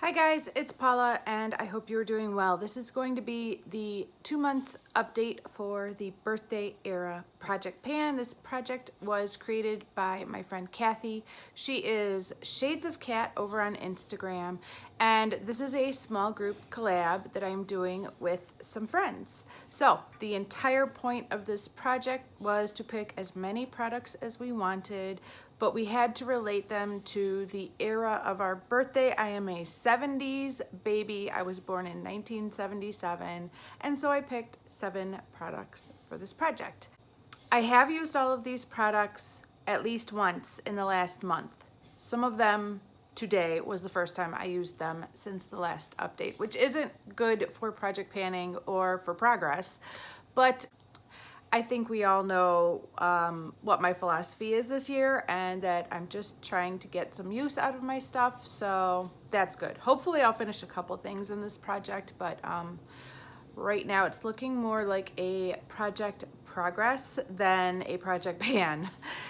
Hi guys, it's Paula and I hope you're doing well. This is going to be the 2-month update for the birthday era project pan. This project was created by my friend Kathy. She is Shades of Cat over on Instagram, and this is a small group collab that I'm doing with some friends. So the entire point of this project was to pick as many products as we wanted, but we had to relate them to the era of our birthday. I am a 70s baby. I was born in 1977, and so I picked 7 products for this project. I have used all of these products at least once in the last month. Some of them today was the first time I used them since the last update, which isn't good for project panning or for progress, but I think we all know what my philosophy is this year, and that I'm just trying to get some use out of my stuff, so that's good. Hopefully I'll finish a couple things in this project, but right now it's looking more like a project progress than a project pan.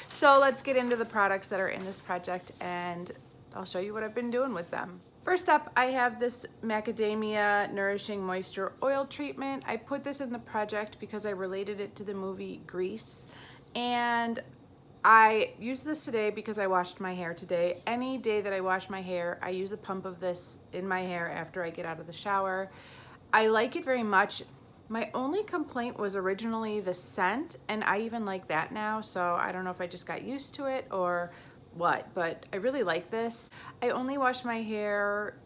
So let's get into the products that are in this project and I'll show you what I've been doing with them. First up, I have this Macadamia Nourishing Moisture Oil Treatment. I put this in the project because I related it to the movie Grease, and I used this today because I washed my hair today. Any day that I wash my hair, I use a pump of this in my hair after I get out of the shower. I like it very much. My only complaint was originally the scent, and I even like that now, so I don't know if I just got used to it or what, but I really like this. I only wash my hair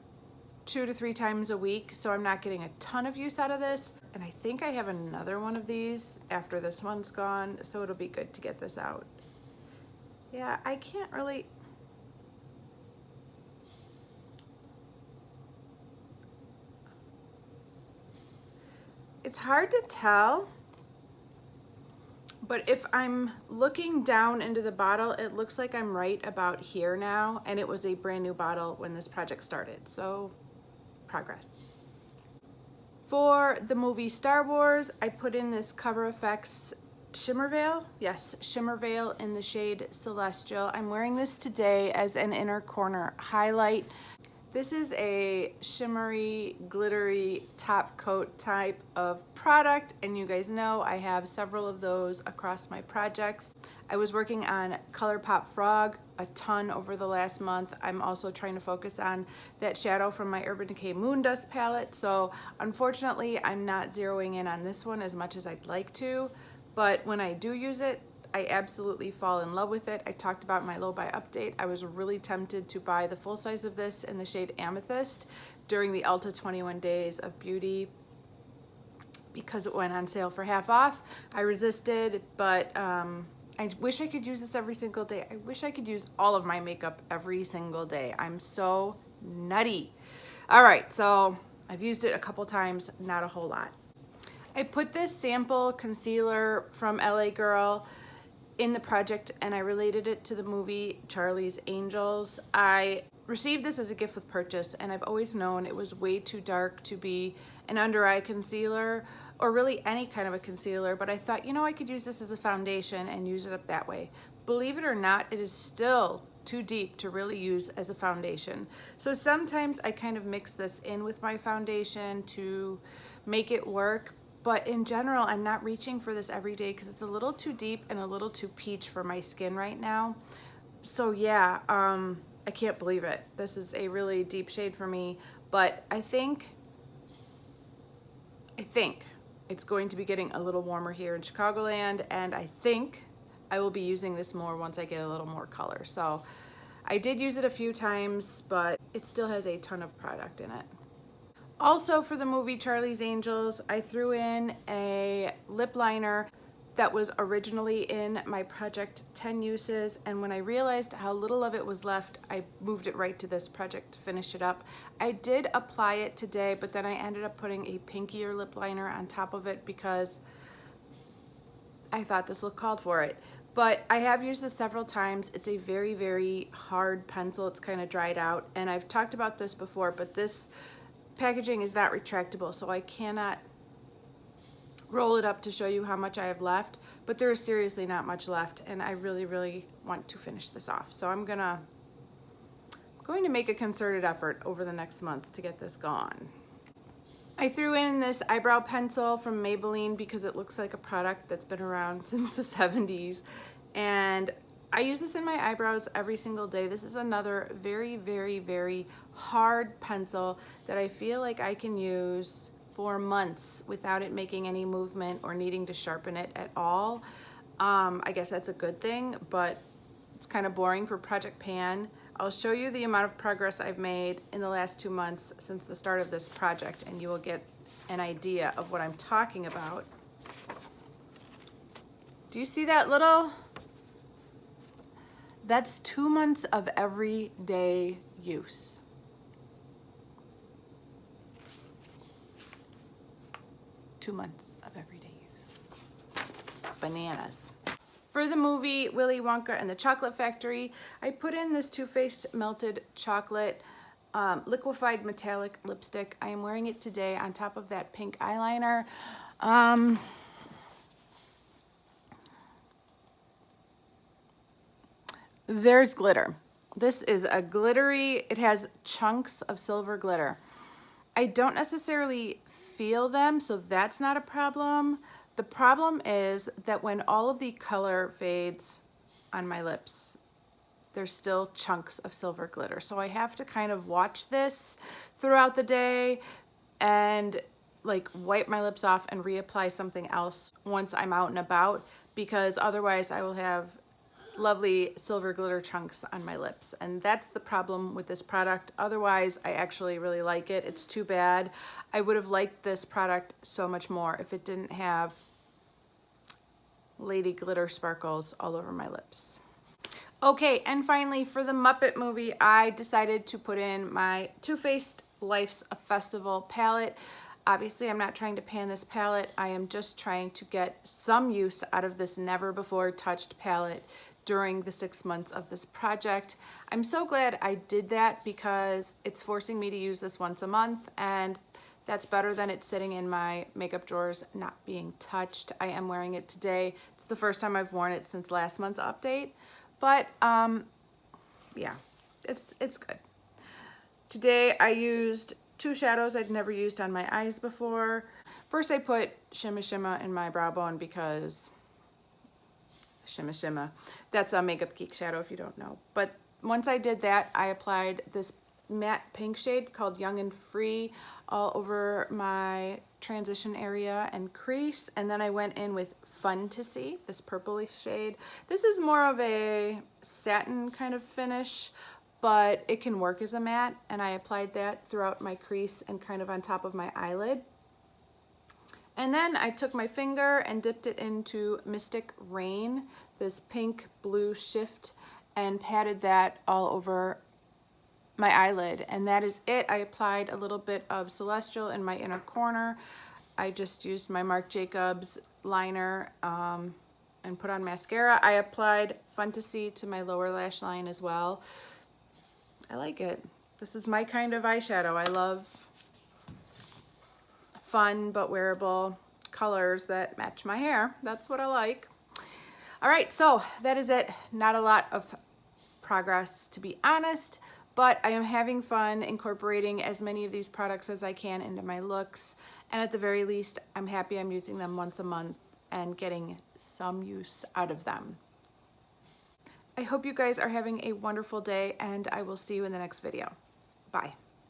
2 to 3 times a week, so I'm not getting a ton of use out of this, and I think I have another one of these after this one's gone, so it'll be good to get this out. Yeah, I can't really... It's hard to tell, but if I'm looking down into the bottle, it looks like I'm right about here now, and it was a brand new bottle when this project started, so progress. For the movie Star Wars, I put in this Cover FX Shimmer Veil. Yes, Shimmer Veil in the shade Celestial. I'm wearing this today as an inner corner highlight. This is a shimmery, glittery top coat type of product, and you guys know I have several of those across my projects. I was working on ColourPop Frog a ton over the last month. I'm also trying to focus on that shadow from my Urban Decay Moondust palette, so unfortunately I'm not zeroing in on this one as much as I'd like to, but when I do use it, I absolutely fall in love with it. I talked about my low buy update. I was really tempted to buy the full size of this in the shade Amethyst during the Ulta 21 Days of Beauty because it went on sale for half off. I resisted, but I wish I could use this every single day. I wish I could use all of my makeup every single day. I'm so nutty. All right, so I've used it a couple times, not a whole lot. I put this sample concealer from LA Girl in the project, and I related it to the movie Charlie's Angels. I received this as a gift with purchase, and I've always known it was way too dark to be an under eye concealer or really any kind of a concealer, but I thought, you know, I could use this as a foundation and use it up that way. Believe it or not, it is still too deep to really use as a foundation. So sometimes I kind of mix this in with my foundation to make it work, but in general, I'm not reaching for this every day because it's a little too deep and a little too peach for my skin right now. So yeah, I can't believe it. This is a really deep shade for me, but I think it's going to be getting a little warmer here in Chicagoland, and I think I will be using this more once I get a little more color. So I did use it a few times, but it still has a ton of product in it. Also, for the movie Charlie's Angels, I threw in a lip liner that was originally in my project 10 uses, and when I realized how little of it was left, I moved it right to this project to finish it up. I did apply it today, but then I ended up putting a pinkier lip liner on top of it because I thought this look called for it. But I have used this several times. It's a very, very hard pencil. It's kind of dried out, and I've talked about this before, but this packaging is not retractable, so I cannot roll it up to show you how much I have left, but there is seriously not much left, and I really, really want to finish this off. So I'm gonna going to make a concerted effort over the next month to get this gone. I threw in this eyebrow pencil from Maybelline because it looks like a product that's been around since the 70s. And I use this in my eyebrows every single day. This is another very, very, very hard pencil that I feel like I can use for months without it making any movement or needing to sharpen it at all. I guess that's a good thing, but it's kind of boring for Project Pan. I'll show you the amount of progress I've made in the last 2 months since the start of this project, and you will get an idea of what I'm talking about. Do you see that little? That's 2 months of everyday use. Two months of everyday use. It's bananas. For the movie Willy Wonka and the Chocolate Factory, I put in this Too Faced Melted Chocolate liquefied metallic lipstick. I am wearing it today on top of that pink eyeliner. There's glitter. This is a glittery, it has chunks of silver glitter. I don't necessarily feel them, so that's not a problem. The problem is that when all of the color fades on my lips, there's still chunks of silver glitter. So I have to kind of watch this throughout the day and like wipe my lips off and reapply something else once I'm out and about, because otherwise I will have lovely silver glitter chunks on my lips. And that's the problem with this product. Otherwise, I actually really like it. It's too bad. I would have liked this product so much more if it didn't have lady glitter sparkles all over my lips. Okay, and finally for the Muppet movie, I decided to put in my Too Faced Life's a Festival palette. Obviously, I'm not trying to pan this palette. I am just trying to get some use out of this never before touched palette during the 6 months of this project. I'm so glad I did that because it's forcing me to use this once a month, and that's better than it sitting in my makeup drawers not being touched. I am wearing it today. It's the first time I've worn it since last month's update, but yeah, it's good. Today I used 2 shadows I'd never used on my eyes before. First I put Shimma Shimma in my brow bone because Shimma Shimma. That's a Makeup Geek shadow if you don't know. But once I did that, I applied this matte pink shade called Young and Free all over my transition area and crease. And then I went in with Fun to See, this purpley shade. This is more of a satin kind of finish, but it can work as a matte. And I applied that throughout my crease and kind of on top of my eyelid. And then I took my finger and dipped it into Mystic Rain, this pink blue shift, and patted that all over my eyelid. And that is it. I applied a little bit of Celestial in my inner corner. I just used my Marc Jacobs liner and put on mascara. I applied Fun to See to my lower lash line as well. I like it. This is my kind of eyeshadow. I love fun but wearable colors that match my hair. That's what I like. All right, so that is it. Not a lot of progress, to be honest, but I am having fun incorporating as many of these products as I can into my looks, and at the very least, I'm happy I'm using them once a month and getting some use out of them. I hope you guys are having a wonderful day, and I will see you in the next video. Bye.